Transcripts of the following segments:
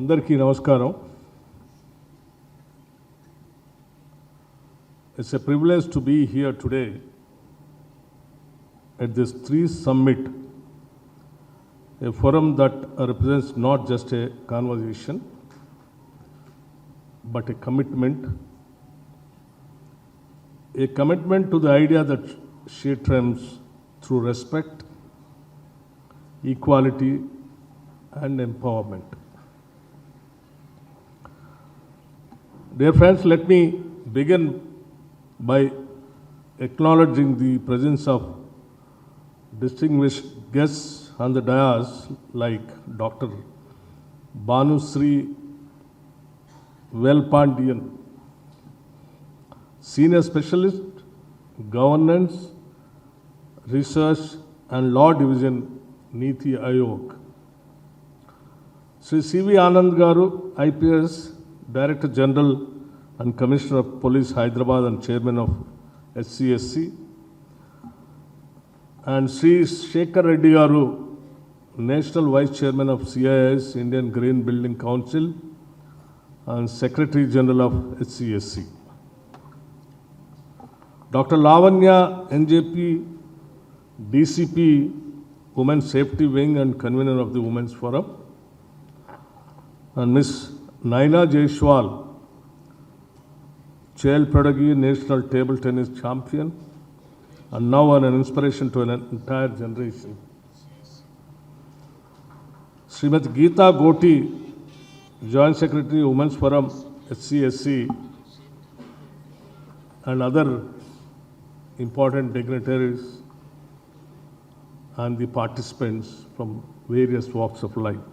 అందరికీ నమస్కారం. It's a privilege to be here today at this STREE summit, a forum that represents not just a conversation but a commitment to the idea that she triumphs through respect, equality and empowerment. Dear friends, let me begin by acknowledging the presence of distinguished guests on the dais like Dr. Bhanusri Velpandian, Senior Specialist, Governance, Research and Law Division, Niti Ayog. Sri C.V. Anand Garu, IPS, Director General and Commissioner of Police, Hyderabad and Chairman of SCSC. And Sri Shekhar Reddy Garu, National Vice Chairman of CIS, Indian Green Building Council and Secretary General of SCSC. Dr. Lavanya NJP, DCP, Women's Safety Wing and Convener of the Women's Forum. And Ms. Naina Jaiswal, child prodigy, national table tennis champion, and now an inspiration to an entire generation. Srimati Geeta Goti, Joint Secretary, Women's Forum, SCSC, and other important dignitaries and the participants from various walks of life.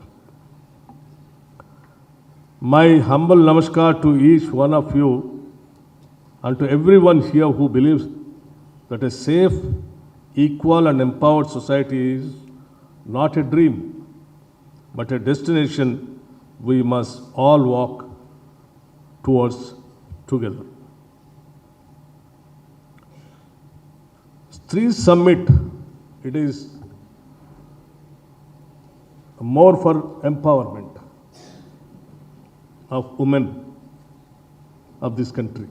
My humble namaskar to each one of you and to everyone here who believes that a safe, equal and empowered society is not a dream, but a destination we must all walk towards together. STREE Summit, it is more for empowerment of women of this country.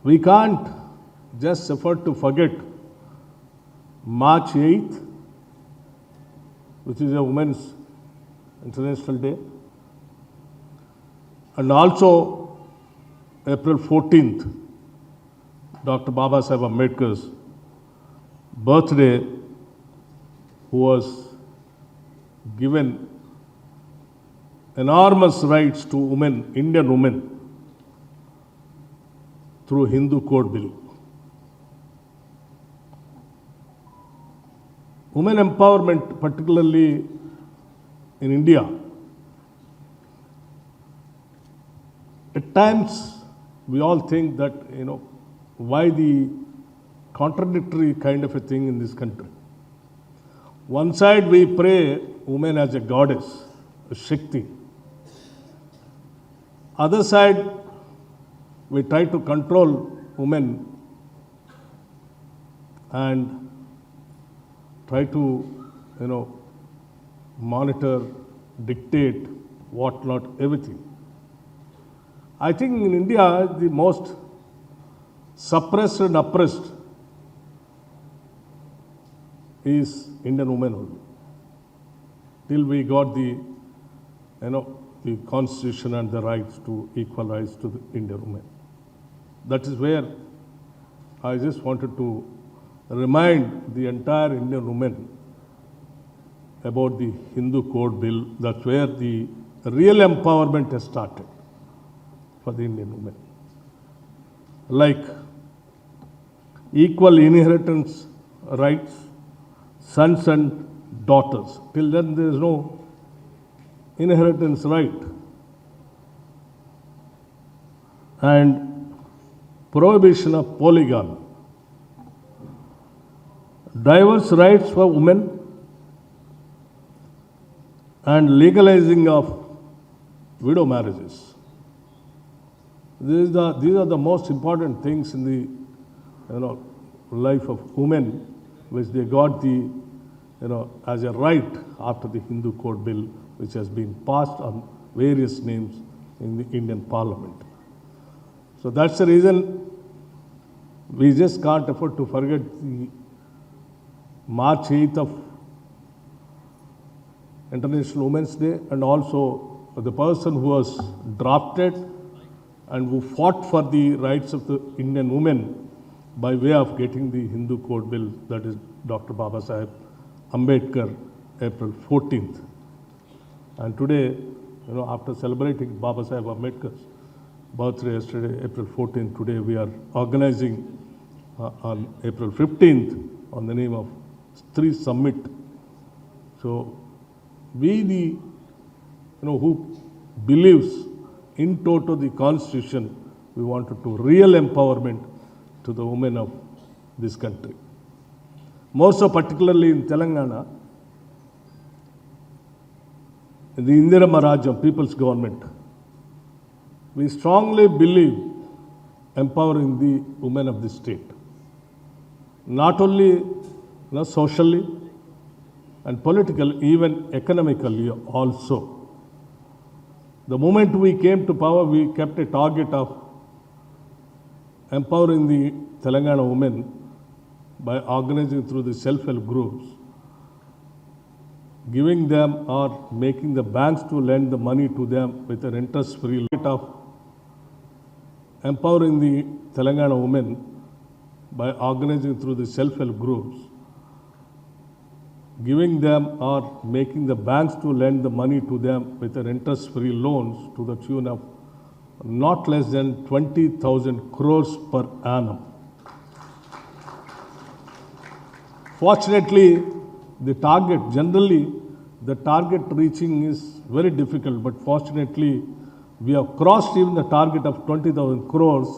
We can't just afford to forget March 8th, which is a Women's International Day, and also April 14th, Dr. Baba Saheb Ambedkar's birthday, who was given enormous rights to women, Indian women, through Hindu Code Bill. Women empowerment, particularly in India, at times we all think that, why the contradictory kind of a thing in this country. One side we pray women as a goddess, a Shakti. Other side, we try to control women and try to, monitor, dictate, whatnot, everything. I think in India, the most suppressed and oppressed is Indian women only. Till we got the constitution and the rights to equal rights to the Indian women. That is where I just wanted to remind the entire Indian women about the Hindu Code Bill. That's where the real empowerment has started for the Indian women. Like equal inheritance rights, sons and daughters. Till then there is no inheritance right. And prohibition of polygamy. Diverse rights for women and legalizing of widow marriages. These are the most important things in the life of women, which they got the as a right after the Hindu Code Bill, which has been passed on various names in the Indian Parliament. So that's the reason we just can't afford to forget the March 8th of International Women's Day, and also the person who was drafted and who fought for the rights of the Indian women by way of getting the Hindu Code Bill, that is Dr. Baba Sahib Ambedkar, April 14th. And today, after celebrating Baba Sahib Ambedkar's birthday yesterday, April 14th, today we are organizing on April 15th on the name of STREE Summit. So we, who believes in toto the Constitution, we wanted to real empowerment to the women of this country. More so particularly in Telangana, in the Indira Rajyam, People's Government, we strongly believe empowering the women of the state. Not only socially and politically, even economically also. The moment we came to power, we kept a target of empowering the Telangana women by organizing through the self-help groups, giving them or making the banks to lend the money to them with an interest-free rate of empowering the Telangana women by organizing through the self-help groups, giving them or making the banks to lend the money to them with an interest-free loans to the tune of not less than 20,000 crores per annum. Fortunately, the target, generally, the target reaching is very difficult, but fortunately, we have crossed even the target of 20,000 crores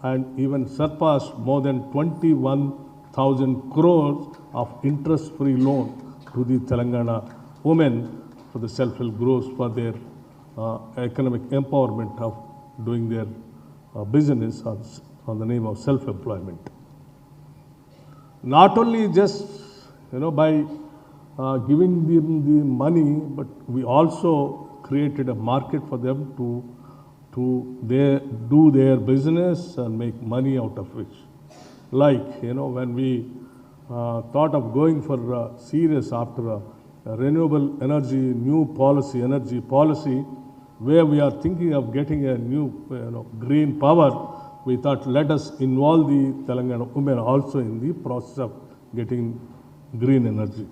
and even surpassed more than 21,000 crores of interest-free loan to the Telangana women for the self-help groups for their economic empowerment of doing their business on the name of self-employment. Not only just by giving them the money, but we also created a market for them to do their business and make money out of which. Like, when we thought of going for serious after a renewable energy, new policy, energy policy, where we are thinking of getting a new green power, we thought let us involve the Telangana women also in the process of getting green energy.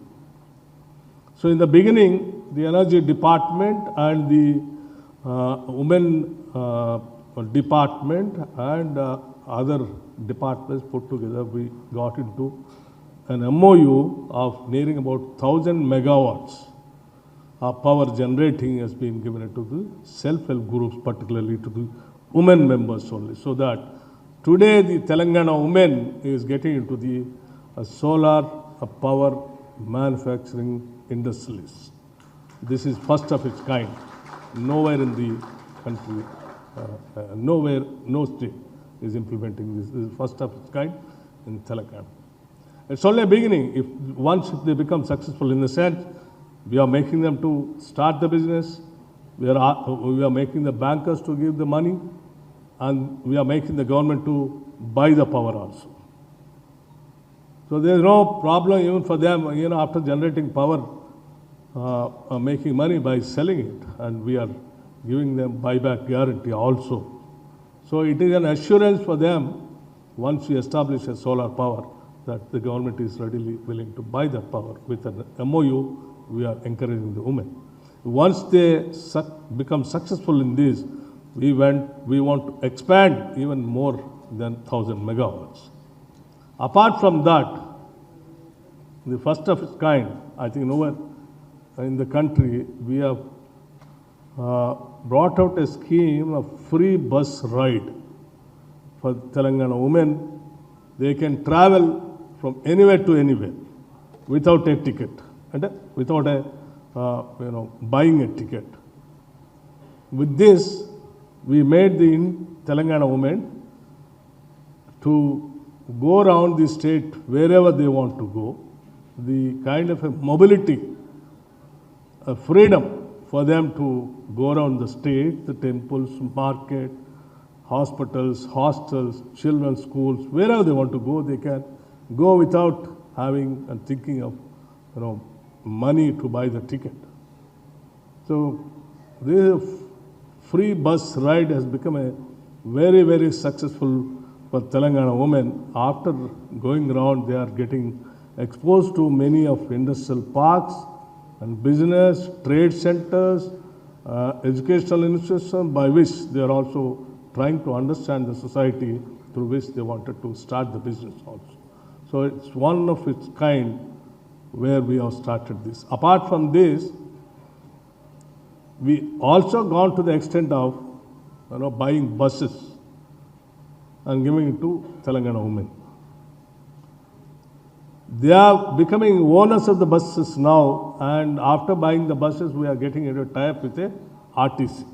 So in the beginning, the energy department and the women department and other departments put together, we got into an MOU of nearing about 1,000 megawatts of power generating has been given to the self-help groups, particularly to the women members only, so that today the Telangana women is getting into the solar power manufacturing industries. This is first of its kind. Nowhere in the country, no state is implementing this. This is first of its kind in Telangana. It's only a beginning. Once they become successful, in the sense, we are making them to start the business, we are making the bankers to give the money, and we are making the government to buy the power also. So there is no problem even for them, after generating power, making money by selling it, and we are giving them buyback guarantee also. So it is an assurance for them, once we establish a solar power, that the government is readily willing to buy that power. With an MOU, we are encouraging the women. Once they become successful in this, we want to expand even more than 1,000 megawatts. Apart from that, the first of its kind, I think nowhere in the country, we have brought out a scheme of free bus ride for Telangana women. They can travel from anywhere to anywhere without a ticket and without buying a ticket. With this, we made the Telangana women to go around the state wherever they want to go, the kind of a mobility, a freedom for them to go around the state, the temples, market, hospitals, hostels, children's schools, wherever they want to go, they can go without having and thinking of, money to buy the ticket. So this free bus ride has become a very, very successful for Telangana women. After going around, they are getting exposed to many of industrial parks and business, trade centers, educational institutions by which they are also trying to understand the society through which they wanted to start the business also. So it's one of its kind where we have started this. Apart from this, we also gone to the extent of buying buses and giving it to Telangana women. They are becoming owners of the buses now, and after buying the buses, we are getting into a tie-up with a RTC.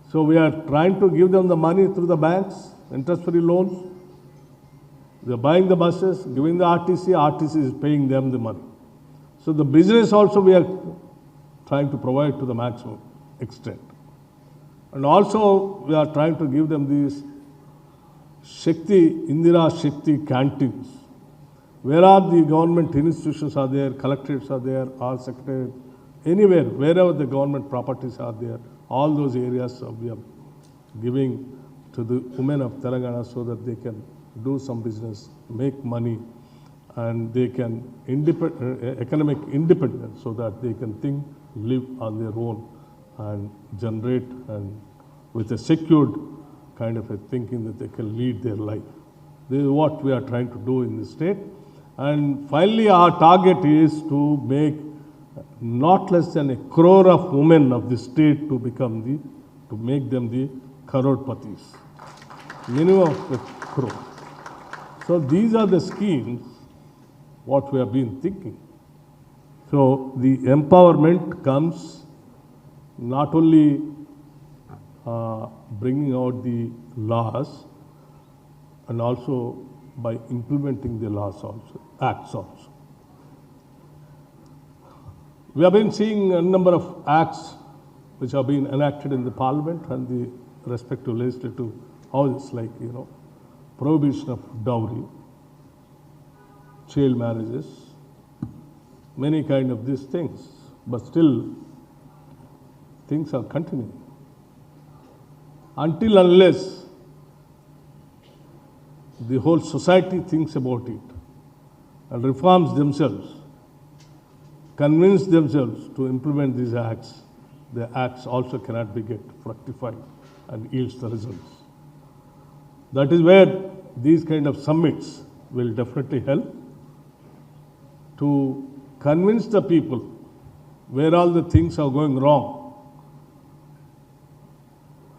So we are trying to give them the money through the banks, interest-free loans. They are buying the buses, giving the RTC, RTC is paying them the money. So the business also we are trying to provide to the maximum extent. And also we are trying to give them these Indira Shakti canteens. Where are the government institutions are there, collectorates are there, or secretariat, anywhere, wherever the government properties are there, all those areas we are giving to the women of Telangana so that they can do some business, make money, and they can economic independence so that they can think, live on their own and generate and with a secured kind of a thinking that they can lead their life. This is what we are trying to do in the state. And finally, our target is to make not less than 1 crore of women of the state to make them the crorepati's. Minimum of 1 crore. So these are the schemes what we have been thinking. So the empowerment comes not only bringing out the laws and also by implementing the laws also, acts also. We have been seeing a number of acts which have been enacted in the parliament and the respective legislative houses, like, prohibition of dowry, child marriages, many kind of these things, but still things are continuing. Until unless the whole society thinks about it and reforms themselves, convince themselves to implement these acts, the acts also cannot be get fructified and yields the results. That is where these kind of summits will definitely help to convince the people where all the things are going wrong,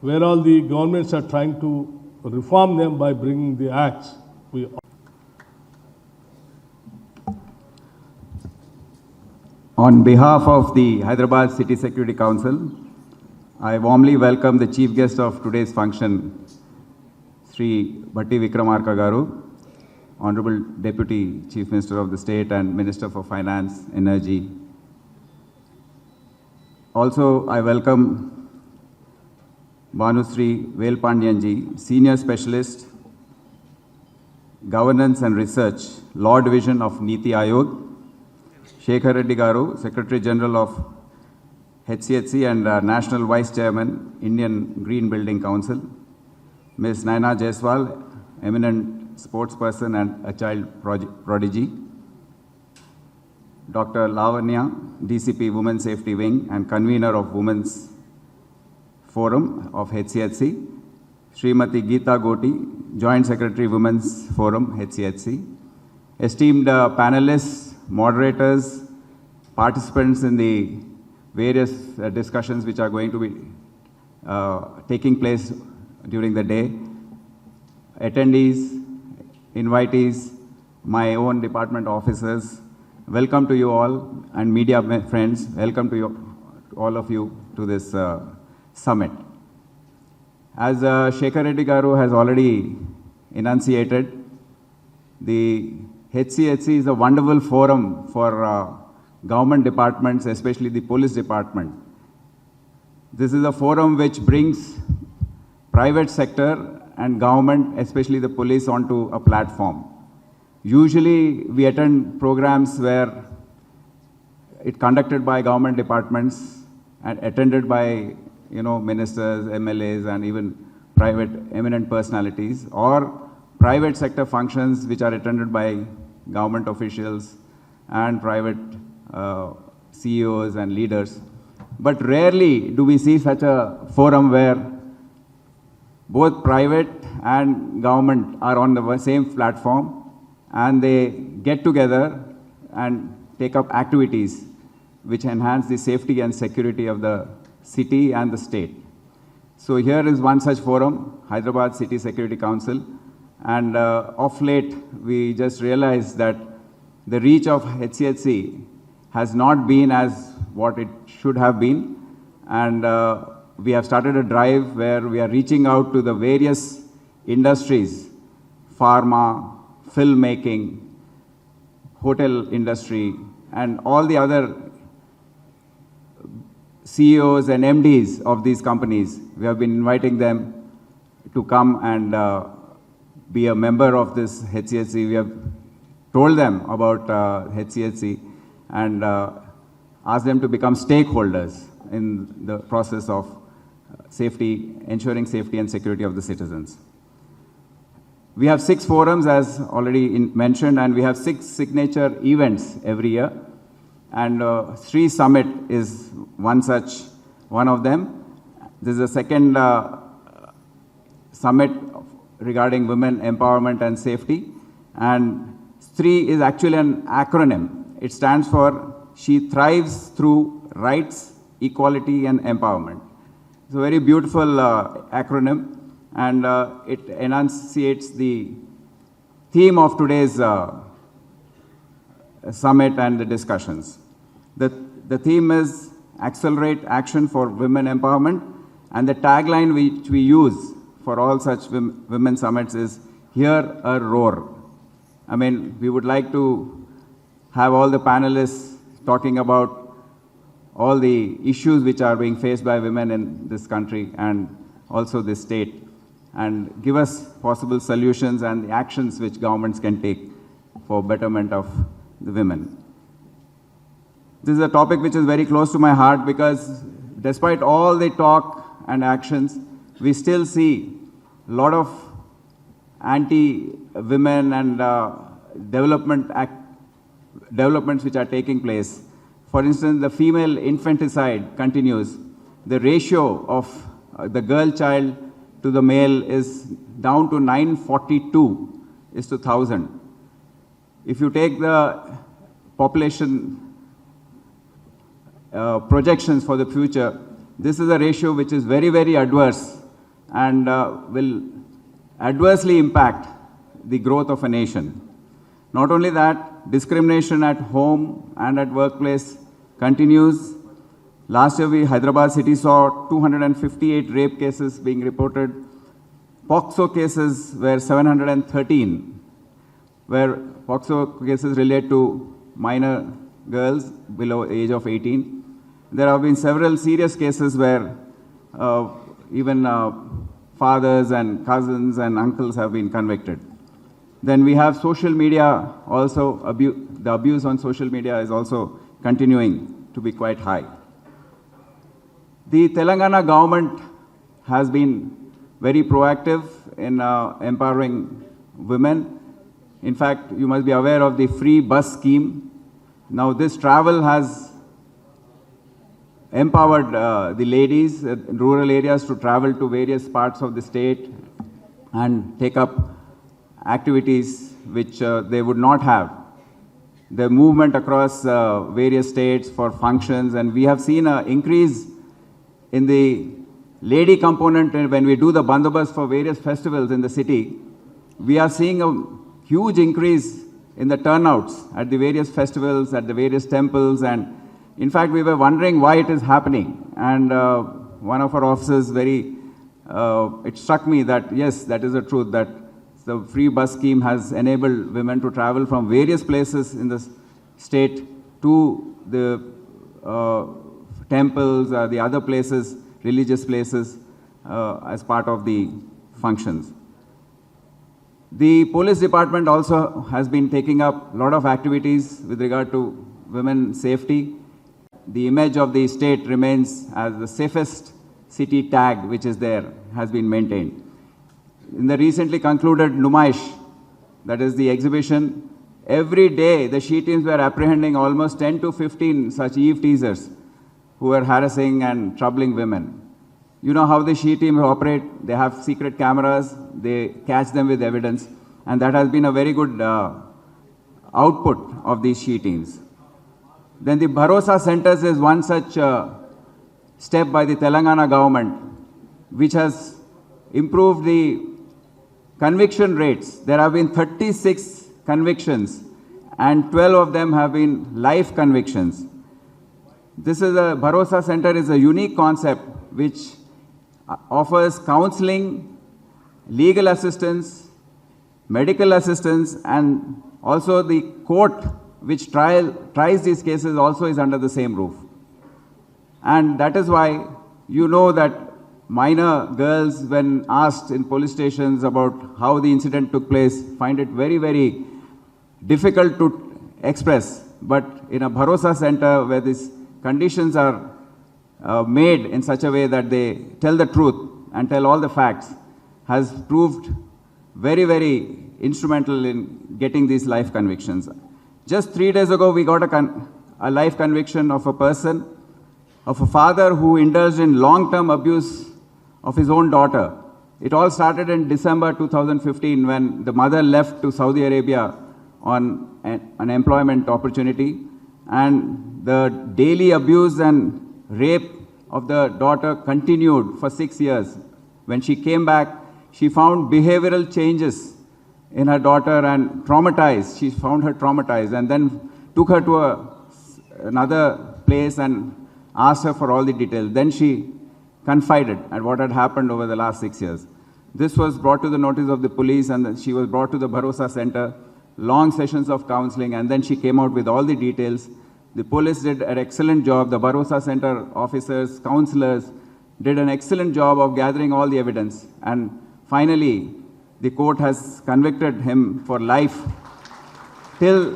where all the governments are trying to reform them by bringing the acts. On behalf of the Hyderabad City Security Council, I warmly welcome the chief guest of today's function, STREE Bhatti Vikramarka Garu, Honorable Deputy Chief Minister of the State and Minister for Finance, Energy. Also, I welcome Bhanusri Velpandianji, Senior Specialist, Governance and Research, Law Division of Niti Ayog, Shekhar Reddy Garu, Secretary General of HCHC and National Vice Chairman, Indian Green Building Council, Ms. Naina Jaiswal, eminent sportsperson and a child prodigy, Dr. Lavanya, DCP Women's Safety Wing and convener of Women's Forum of HCHC, Srimati Geeta Goti, Joint Secretary Women's Forum, HCHC, esteemed panelists, moderators, participants in the various discussions which are going to be taking place during the day, attendees, invitees, my own department officers, welcome to you all, and media friends, welcome to you, all of you to this summit. As Shekhar Reddy Garu has already enunciated, the HCHC is a wonderful forum for government departments, especially the police department. This is a forum which brings private sector and government, especially the police, onto a platform. Usually we attend programs where it's conducted by government departments and attended by ministers, MLAs, and even private eminent personalities, or private sector functions which are attended by government officials and private CEOs and leaders. But rarely do we see such a forum where both private and government are on the same platform and they get together and take up activities which enhance the safety and security of the city and the state. So here is one such forum, Hyderabad City Security Council, and of late we just realized that the reach of HCHC has not been as what it should have been, and we have started a drive where we are reaching out to the various industries, pharma, filmmaking, hotel industry, and all the other CEOs and MDs of these companies. We have been inviting them to come and be a member of this HCHC. We have told them about HCHC and asked them to become stakeholders in the process of ensuring safety and security of the citizens. We have 6 forums, as already mentioned, and we have 6 signature events every year. And STREE Summit is one of them. This is the second summit regarding women empowerment and safety. And STREE is actually an acronym. It stands for She Thrives Through Rights, Equality and Empowerment. It's a very beautiful acronym, and it enunciates the theme of today's summit and the discussions. The theme is Accelerate Action for Women Empowerment, and the tagline which we use for all such women summits is Hear a Roar. I mean, we would like to have all the panelists talking about all the issues which are being faced by women in this country and also this state, and give us possible solutions and the actions which governments can take for betterment of the women. This is a topic which is very close to my heart because despite all the talk and actions, we still see a lot of anti-women and developments which are taking place. For instance, the female infanticide continues. The ratio of the girl child to the male is down to 942 is to 1,000. If you take the population projections for the future, this is a ratio which is very, very adverse and will adversely impact the growth of a nation. Not only that, discrimination at home and at workplace continues. Last year, Hyderabad city saw 258 rape cases being reported. POXO cases were 713, where POXO cases relate to minor girls below age of 18. There have been several serious cases where even fathers and cousins and uncles have been convicted. Then we have social media also, the abuse on social media is also continuing to be quite high. The Telangana government has been very proactive in empowering women. In fact, you must be aware of the free bus scheme. Now this travel has empowered the ladies in rural areas to travel to various parts of the state and take up activities which they would not have. The movement across various states for functions, and we have seen an increase in the lady component when we do the bandobast for various festivals in the city. We are seeing a huge increase in the turnouts at the various festivals, at the various temples, and in fact we were wondering why it is happening. And one of our officers it struck me that yes, that is the truth, that the free bus scheme has enabled women to travel from various places in the state to the temples, the other places, religious places, as part of the functions. The police department also has been taking up a lot of activities with regard to women's safety. The image of the state remains as the safest city tag which is there, has been maintained. In the recently concluded Numaish, that is the exhibition, every day the SHE teams were apprehending almost 10 to 15 such Eve teasers who were harassing and troubling women. You know how the SHE teams operate. They have secret cameras, they catch them with evidence, and that has been a very good output of these SHE teams. Then the Bharosa Centers is one such step by the Telangana government, which has improved the conviction rates. There have been 36 convictions, and 12 of them have been life convictions. This is a Bharosa Center is a unique concept which offers counseling, legal assistance, medical assistance, and also the court which tries these cases also is under the same roof. And that is why you know that minor girls, when asked in police stations about how the incident took place, find it very, very difficult to express. But in a Bharosa Center where these conditions are made in such a way that they tell the truth and tell all the facts, has proved very, very instrumental in getting these life convictions. Just 3 days ago, we got a life conviction of a person, of a father who indulged in long-term abuse of his own daughter. It all started in December 2015 when the mother left to Saudi Arabia on an employment opportunity, and the daily abuse and rape of the daughter continued for 6 years. When she came back, she found behavioral changes in her daughter and traumatized. She found her traumatized and then took her to another place and asked her for all the details. Then she confided at what had happened over the last 6 years. This was brought to the notice of the police, and she was brought to the Bharosa Center, long sessions of counseling, and then she came out with all the details. The police did an excellent job. The Bharosa Center officers, counselors did an excellent job of gathering all the evidence. And finally, the court has convicted him for life till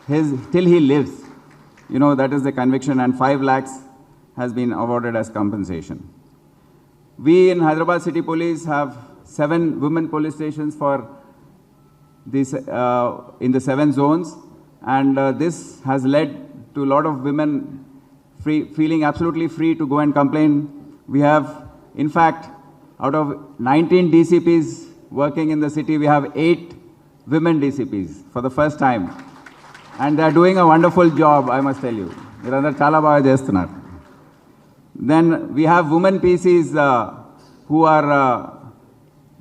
he lives. You know, that is the conviction, and 5 lakhs has been awarded as compensation. We in Hyderabad City Police have 7 women police stations for this, in the 7 zones, and this has led to a lot of women feeling absolutely free to go and complain. We have, in fact, out of 19 DCPs working in the city, we have 8 women DCPs for the first time. And they are doing a wonderful job, I must tell you. Then we have women PCs who are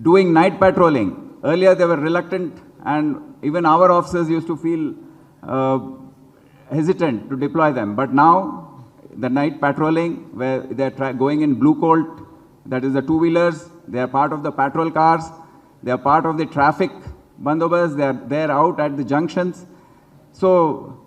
doing night patrolling. Earlier they were reluctant, and even our officers used to feel hesitant to deploy them. But now, the night patrolling, where they are going in blue colt, that is the 2-wheelers, they are part of the patrol cars, they are part of the traffic bandobas, they are out at the junctions. So,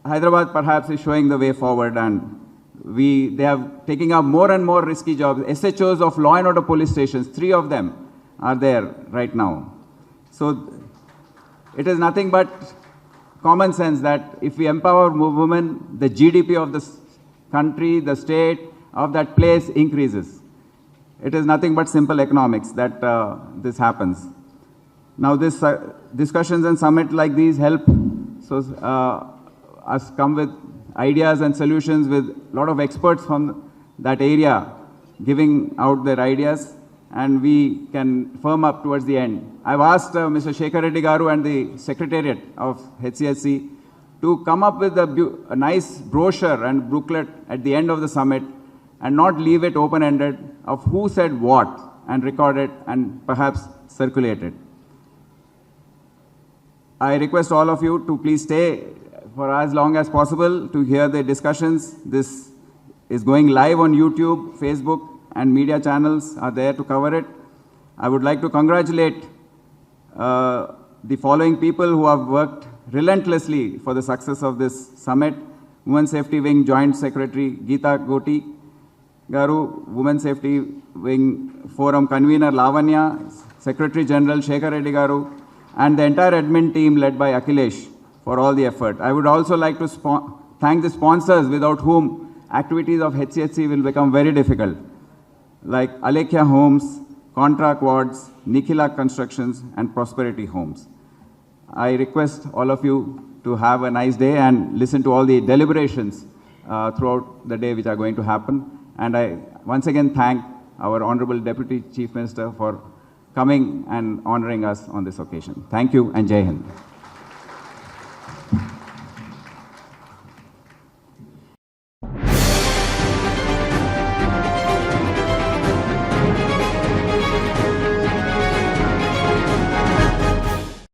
Hyderabad perhaps is showing the way forward, and they are taking up more and more risky jobs. SHOs of law and order police stations, 3 of them are there right now. So, it is nothing but common sense that if we empower women, the GDP of the country, the state, of that place increases. It is nothing but simple economics that this happens. Now, this discussions and summit like these help us come with ideas and solutions with a lot of experts from that area giving out their ideas, and we can firm up towards the end. I've asked Mr. Shekhar Reddy Garu and the Secretariat of HCSC to come up with a nice brochure and booklet at the end of the summit and not leave it open-ended of who said what, and record it and perhaps circulate it. I request all of you to please stay for as long as possible to hear the discussions. This is going live on YouTube, Facebook, and media channels are there to cover it. I would like to congratulate the following people who have worked relentlessly for the success of this summit. Women's Safety Wing Joint Secretary Geeta Goti Garu, Women's Safety Wing Forum Convener Lavanya, Secretary General Shekhar Reddy Garu, and the entire admin team led by Akhilesh for all the effort. I would also like to thank the sponsors without whom activities of HCHC will become very difficult, like Alekhya Homes, Contra Quads, Nikhila Constructions, and Prosperity Homes. I request all of you to have a nice day and listen to all the deliberations throughout the day which are going to happen. And I once again thank our Honorable Deputy Chief Minister for coming and honoring us on this occasion. Thank you and Jai Hind.